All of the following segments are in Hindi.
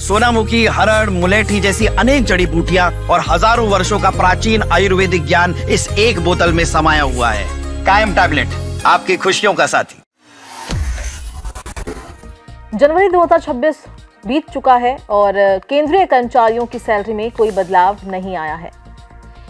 सोनामुखी, हरड़, मुलेठी जैसी अनेक जड़ी बूटियां और हजारों वर्षों का प्राचीन आयुर्वेदिक ज्ञान इस एक बोतल में समाया हुआ है। कायम टैबलेट, आपकी खुशियों का साथी। जनवरी 2026 बीत चुका है और केंद्रीय कर्मचारियों की सैलरी में कोई बदलाव नहीं आया है।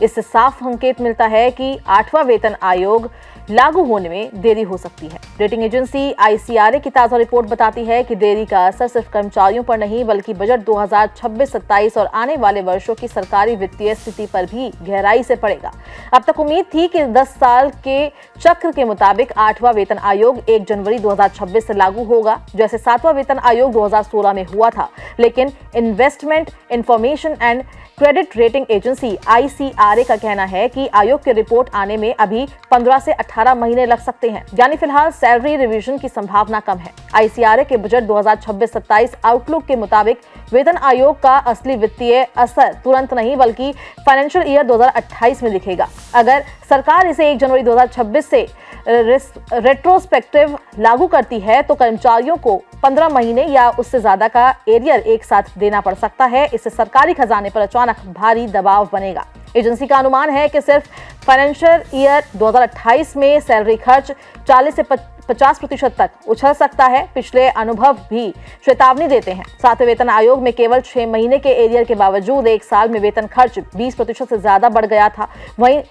इससे साफ संकेत मिलता है कि 8वां वेतन आयोग लागू होने में देरी हो सकती है। रेटिंग एजेंसी ICRA की ताजा रिपोर्ट बताती है कि देरी का असर सिर्फ कर्मचारियों पर नहीं बल्कि बजट 2026-27 और आने वाले वर्षों की सरकारी वित्तीय स्थिति पर भी गहराई से पड़ेगा। अब तक उम्मीद थी कि 10 साल के चक्र के मुताबिक 8वां वेतन आयोग 1 जनवरी 2026 से लागू होगा, जैसे 7वां वेतन आयोग 2016 में हुआ था। लेकिन investment information and credit rating agency ICRA का कहना है कि आयोग की रिपोर्ट आने में अभी 15 से 18 महीने लग सकते हैं, यानी फिलहाल सैलरी रिवीजन की संभावना कम है। ICRA के बजट 2026-27 आउटलुक के मुताबिक वेतन आयोग का असली वित्तीय असर तुरंत नहीं बल्कि फाइनेंशियल ईयर 2028 में दिखेगा। अगर सरकार इसे 1 जनवरी 2026 से रेट्रोस्पेक्टिव लागू करती है तो कर्मचारियों को 15 महीने या उससे ज्यादा का एरियर एक साथ देना पड़ सकता है। इससे सरकारी खजाने पर अचानक भारी दबाव बनेगा। एजेंसी का अनुमान है कि सिर्फ फाइनेंशियल ईयर 2028 में सैलरी खर्च 40 से 50% तक उछल सकता है। पिछले अनुभव भी चेतावनी देते हैं। 7वें वेतन आयोग में केवल 6 महीने के एरियर के बावजूद एक साल में वेतन खर्च 20% से ज्यादा बढ़ गया था। वहीं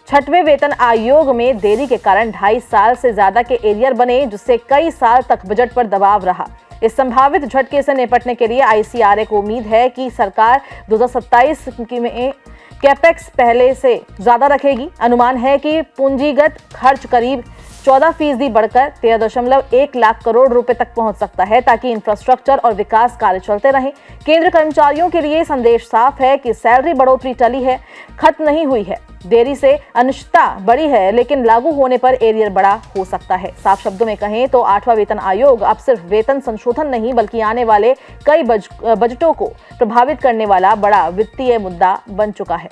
6वें वेतन आयोग में देरी के कारण 2.5 साल से ज्यादा के एरियर बने, जिससे कई साल तक बजट पर दबाव रहा। इस संभावित झटके से निपटने के लिए ICRA को उम्मीद है कि सरकार 2027 में कैपेक्स पहले से ज्यादा रखेगी। अनुमान है कि पूंजीगत खर्च करीब 14% बढ़कर 13.1 लाख करोड़ रुपए तक पहुंच सकता है, ताकि इंफ्रास्ट्रक्चर और विकास कार्य चलते रहें। केंद्र कर्मचारियों के लिए संदेश साफ है कि सैलरी बढ़ोतरी टली है, खत्म नहीं हुई है। देरी से अनिश्चितता बढ़ी है, लेकिन लागू होने पर एरियर बड़ा हो सकता है। साफ शब्दों में कहें तो 8वां वेतन आयोग अब सिर्फ वेतन संशोधन नहीं बल्कि आने वाले कई बजटों को प्रभावित करने वाला बड़ा वित्तीय मुद्दा बन चुका है।